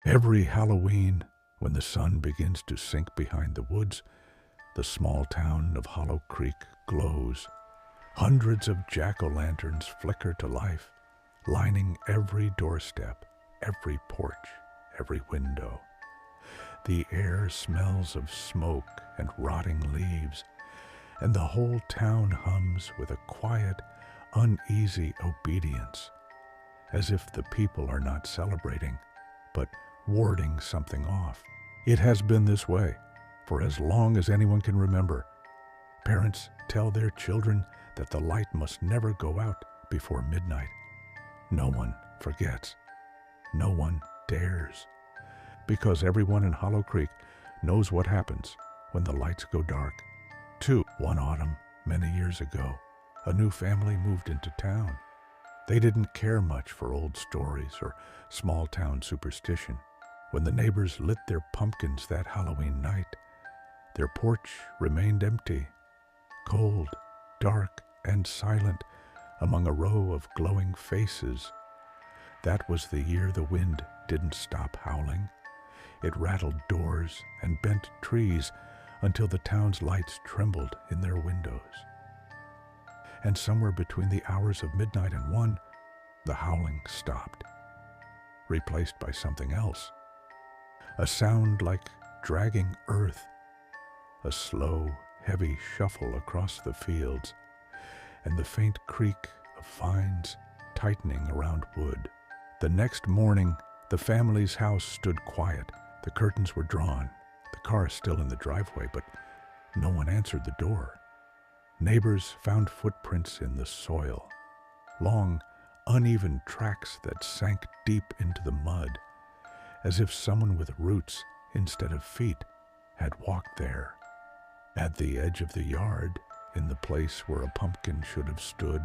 Every Halloween, when the sun begins to sink behind the woods, the small town of Hollow Creek glows. Hundreds of jack-o'-lanterns flicker to life, lining every doorstep, every porch, every window. The air smells of smoke and rotting leaves, and the whole town hums with a quiet, uneasy obedience, as if the people are not celebrating, but warding something off. It has been this way for as long as anyone can remember. Parents tell their children that the light must never go out before midnight. No one forgets. No one dares. Because everyone in Hollow Creek knows what happens when the lights go dark. One autumn, many years ago, a new family moved into town. They didn't care much for old stories or small-town superstition. When the neighbors lit their pumpkins that Halloween night, their porch remained empty, cold, dark, and silent among a row of glowing faces. That was the year the wind didn't stop howling. It rattled doors and bent trees until the town's lights trembled in their windows. And somewhere between the hours of midnight and 1, the howling stopped, replaced by something else. A sound like dragging earth, a slow, heavy shuffle across the fields, and the faint creak of vines tightening around wood. The next morning, the family's house stood quiet. The curtains were drawn, the car still in the driveway, but no one answered the door. Neighbors found footprints in the soil, long, uneven tracks that sank deep into the mud, as if someone with roots instead of feet had walked there. At the edge of the yard, in the place where a pumpkin should have stood,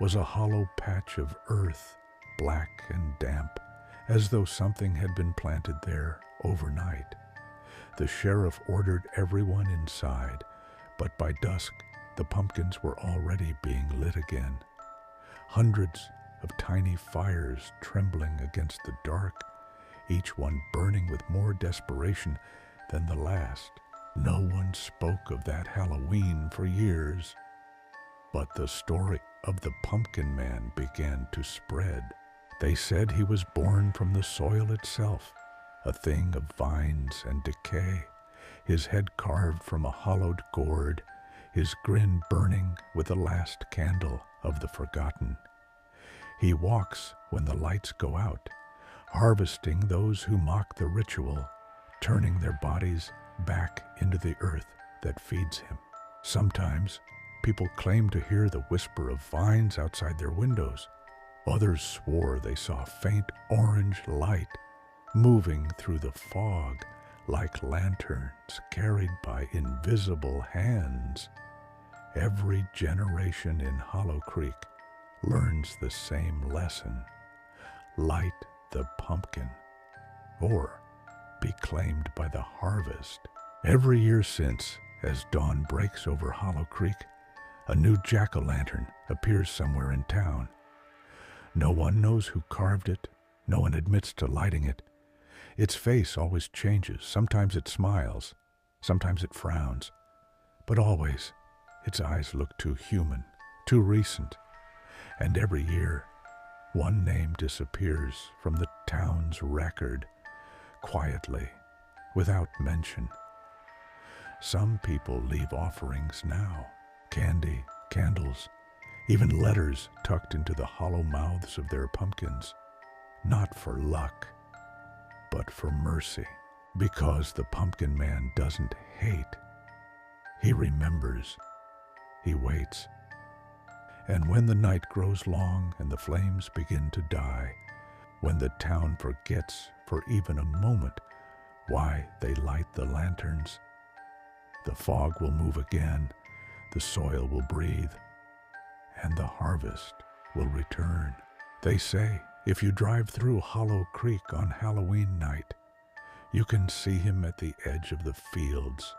was a hollow patch of earth, black and damp, as though something had been planted there overnight. The sheriff ordered everyone inside, but by dusk, the pumpkins were already being lit again. Hundreds of tiny fires trembling against the dark, each one burning with more desperation than the last. No one spoke of that Halloween for years, but the story of the Pumpkin Man began to spread. They said he was born from the soil itself, a thing of vines and decay, his head carved from a hollowed gourd, his grin burning with the last candle of the forgotten. He walks when the lights go out, harvesting those who mock the ritual, turning their bodies back into the earth that feeds him. Sometimes people claim to hear the whisper of vines outside their windows. Others swore they saw faint orange light moving through the fog like lanterns carried by invisible hands. Every generation in Hollow Creek learns the same lesson: light the pumpkin, or be claimed by the harvest. Every year since, as dawn breaks over Hollow Creek, a new jack-o'-lantern appears somewhere in town. No one knows who carved it. No one admits to lighting it. Its face always changes. Sometimes it smiles. Sometimes it frowns. But always, its eyes look too human, too recent. And every year, one name disappears from the town's record, quietly, without mention. Some people leave offerings now: candy, candles, even letters tucked into the hollow mouths of their pumpkins. Not for luck, but for mercy. Because the Pumpkin Man doesn't hate. He remembers. He waits. And when the night grows long and the flames begin to die, when the town forgets for even a moment why they light the lanterns, the fog will move again, the soil will breathe, and the harvest will return. They say if you drive through Hollow Creek on Halloween night, you can see him at the edge of the fields,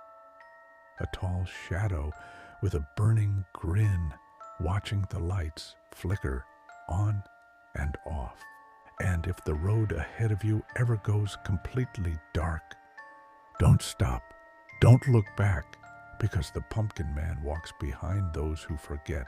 a tall shadow with a burning grin, watching the lights flicker on and off. And if the road ahead of you ever goes completely dark, don't stop. Don't look back, because the pumpkin man walks behind those who forget.